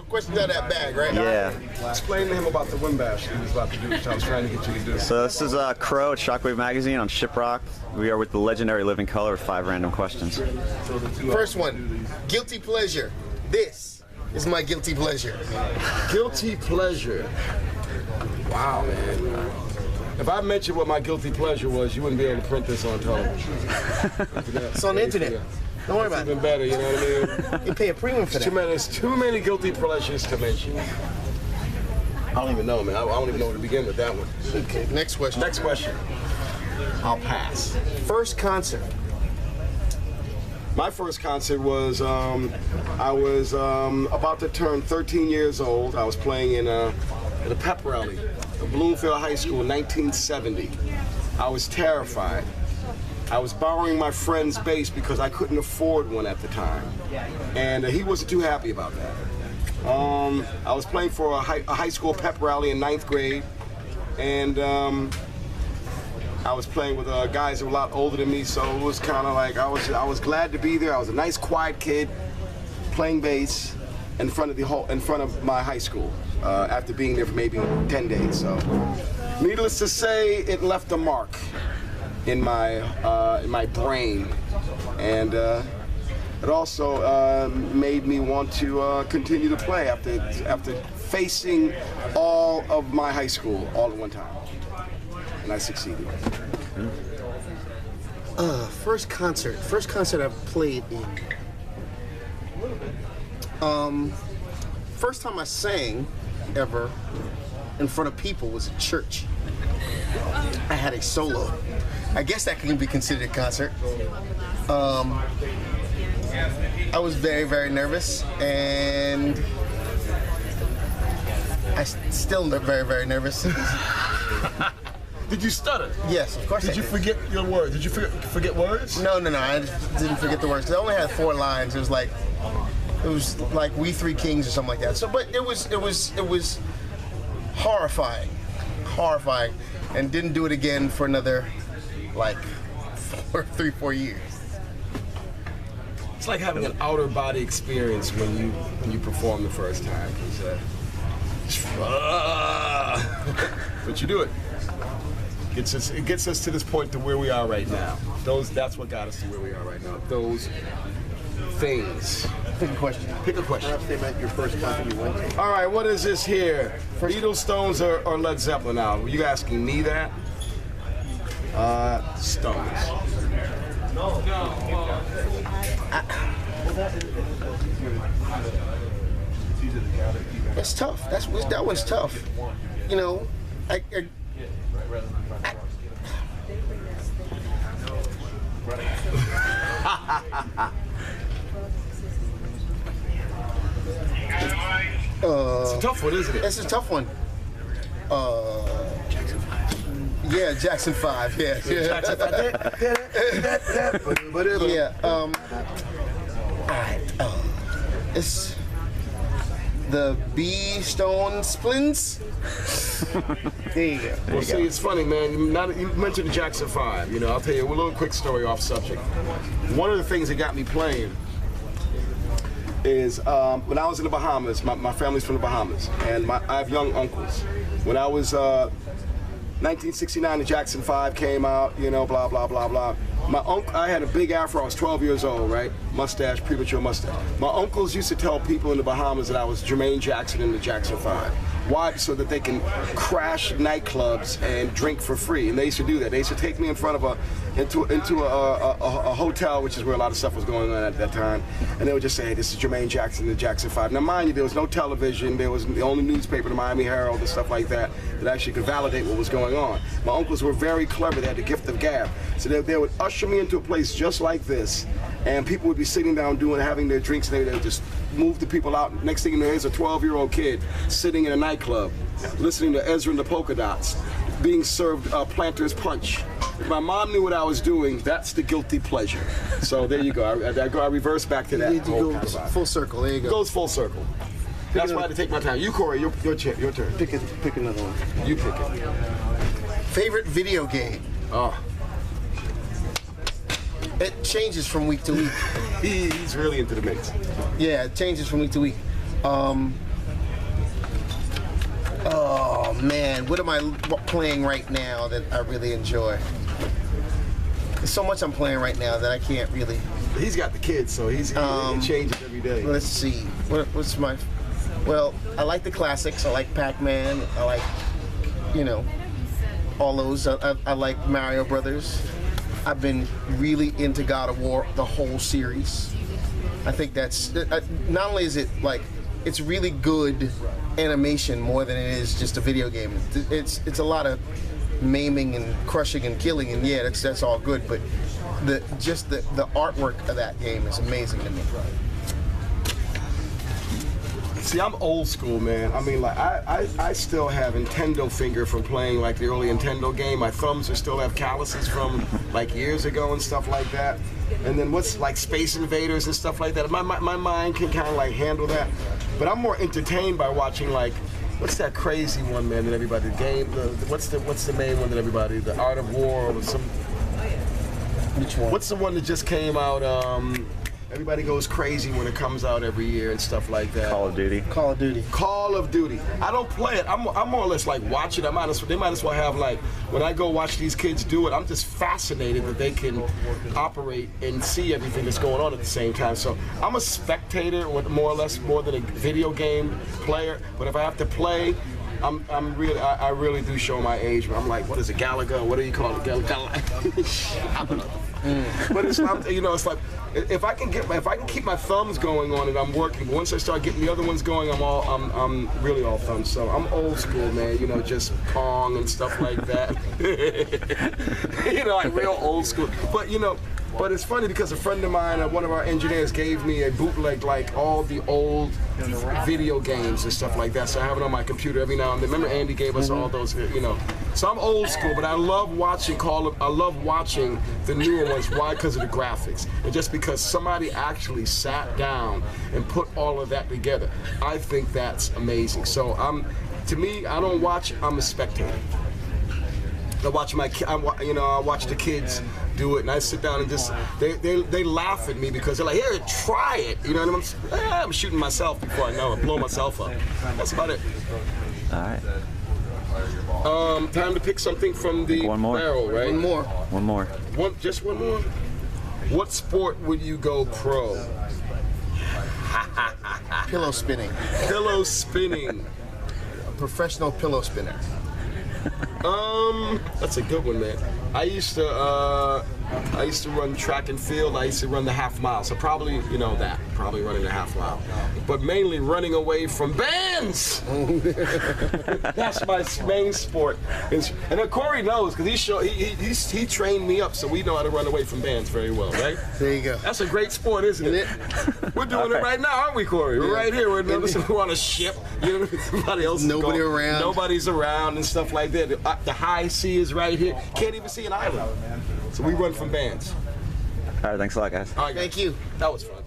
questions out of that bag, right? Yeah. Explain to him about the wind bash he was about to do, which I was trying to get you to do. So this is Crow at Shockwave Magazine on ShipRocked. We are with the legendary Living Color with 5 random questions. First one, guilty pleasure. This is my guilty pleasure. Guilty pleasure. Wow, man. If I mentioned what my guilty pleasure was, you wouldn't be able to print this on television. It's on the internet. Don't worry about it. Even better, you know what I mean? You pay a premium for that. There's too many guilty pleasures to mention. I don't even know, man. I don't even know where to begin with that one. Okay, next question. Next question. I'll pass. First concert. My first concert was, I was about to turn 13 years old. I was playing at a pep rally at Bloomfield High School in 1970. I was terrified. I was borrowing my friend's bass because I couldn't afford one at the time. And he wasn't too happy about that. I was playing for a high school pep rally in 9th grade. And I was playing with guys who were a lot older than me, so it was kind of like I was glad to be there. I was a nice, quiet kid playing bass in front of my high school after being there for maybe 10 days. So, needless to say, it left a mark in my brain, and it also made me want to continue to play after facing all of my high school all at one time. And I succeeded. First concert I've played in. First time I sang ever in front of people was at church. I had a solo. I guess that can be considered a concert. I was very, very nervous, and I still look very, very nervous. Did you stutter? Yes, of course. Did you forget your words? Did you forget words? No. I just didn't forget the words. 'Cause I only had 4 lines. It was like We Three Kings or something like that. So, but it was horrifying, and didn't do it again for another like 4 years. It's like having an outer body experience when you perform the first time. But you do it. It gets us to this point to where we are right now. That's what got us to where we are right now. Those things. Pick a question. Pick a question. Perhaps they meant your first concert you went to. All right, what is this here? Beatles, Stones, or Led Zeppelin now? Were you asking me that? Stones. It's tough. That one's tough. You know, it's a tough one, isn't it? It's a tough one. Jackson 5. Yeah, Jackson 5. Yeah. Jackson 5. Yeah. All right. It's the B Stone Splins. There you go. Well, see, it's funny, man. You mentioned the Jackson 5. You know, I'll tell you a little quick story off subject. One of the things that got me playing is when I was in the Bahamas. My family's from the Bahamas, and I have young uncles. When I was 1969, the Jackson 5 came out. You know, blah blah blah blah. My uncle, I had a big afro. I was 12 years old, right? Mustache, premature mustache. My uncles used to tell people in the Bahamas that I was Jermaine Jackson in the Jackson 5. Why? So that they can crash nightclubs and drink for free. And they used to do that. They used to take me in front of into a hotel, which is where a lot of stuff was going on at that time. And they would just say, hey, this is Jermaine Jackson, the Jackson 5. Now, mind you, there was no television. There was the only newspaper, the Miami Herald, and stuff like that, that actually could validate what was going on. My uncles were very clever. They had the gift of gab. So they would usher me into a place just like this, and people would be sitting down having their drinks, and they would just move the people out. Next thing you know, here's a 12-year-old kid sitting in a nightclub, listening to Ezra and the Polka Dots, being served Planter's Punch. If my mom knew what I was doing, that's the guilty pleasure. So there you go. I reverse back to that. You go full circle. There you go. It goes full circle. That's why I had to take my time. You, Corey, your turn. Pick another one. You pick it. Favorite video game? Oh. It changes from week to week. He's really into the mix. Yeah, it changes from week to week. Oh man, what am I playing right now that I really enjoy? There's so much I'm playing right now that I can't really. He's got the kids, so he changes every day. Let's see. What's my? Well, I like the classics. I like Pac-Man. I like, all those. I like Mario Brothers. I've been really into God of War, the whole series. I think that's not only is it like it's really good animation more than it is just a video game. It's a lot of maiming and crushing and killing, and yeah, that's all good. But the artwork of that game is amazing to me. See, I'm old school, man. I mean, like, I still have Nintendo finger from playing, like, the early Nintendo game. My thumbs still have calluses from, like, years ago and stuff like that. And then what's, like, Space Invaders and stuff like that. My mind can kind of, like, handle that. But I'm more entertained by watching, like, what's that crazy one, man, that everybody, what's the main one that everybody, The Art of War or some... Which one? What's the one that just came out, everybody goes crazy when it comes out every year and stuff like that. Call of Duty. Call of Duty. Call of Duty. I don't play it. I'm more or less like watch it. They might as well have like when I go watch these kids do it. I'm just fascinated that they can operate and see everything that's going on at the same time. So I'm a spectator, more or less more than a video game player. But if I have to play, I really do show my age. I'm like, what is it, Galaga? What do you call it, Galaga? I don't know. But it's it's like if I can keep my thumbs going on it, I'm working. But once I start getting the other ones going, I'm really all thumbs. So I'm old school, man. Just Pong and stuff like that. Like real old school. But it's funny because a friend of mine, one of our engineers, gave me a bootleg, like all the old video games and stuff like that. So I have it on my computer every now and then. Remember Andy gave us all those, So I'm old school, but I love watching the newer ones. Why? Because of the graphics. And just because somebody actually sat down and put all of that together. I think that's amazing. So to me, I don't watch, I'm a spectator. I watch I watch the kids do it, and I sit down and just they laugh at me because they're like, "Here, try it." You know what I mean? I'm shooting myself before I know it, blow myself up. That's about it. All right. Time to pick something from the barrel, right? One more. Just one more. What sport would you go pro? Pillow spinning. Pillow spinning. A professional pillow spinner. That's a good one, man. I used to run track and field. I used to run the half mile. So probably, probably running the half mile. But mainly running away from bands. That's my main sport. And then Corey knows because he trained me up, so we know how to run away from bands very well, right? There you go. That's a great sport, isn't it? We're doing it right now, aren't we, Corey? We're right here. We're on a ship. Somebody else. Nobody's around and stuff like that. The high sea is right here. Can't even see an island. So we run from bands. All right, thanks a lot, guys. All right, Thank you. That was fun.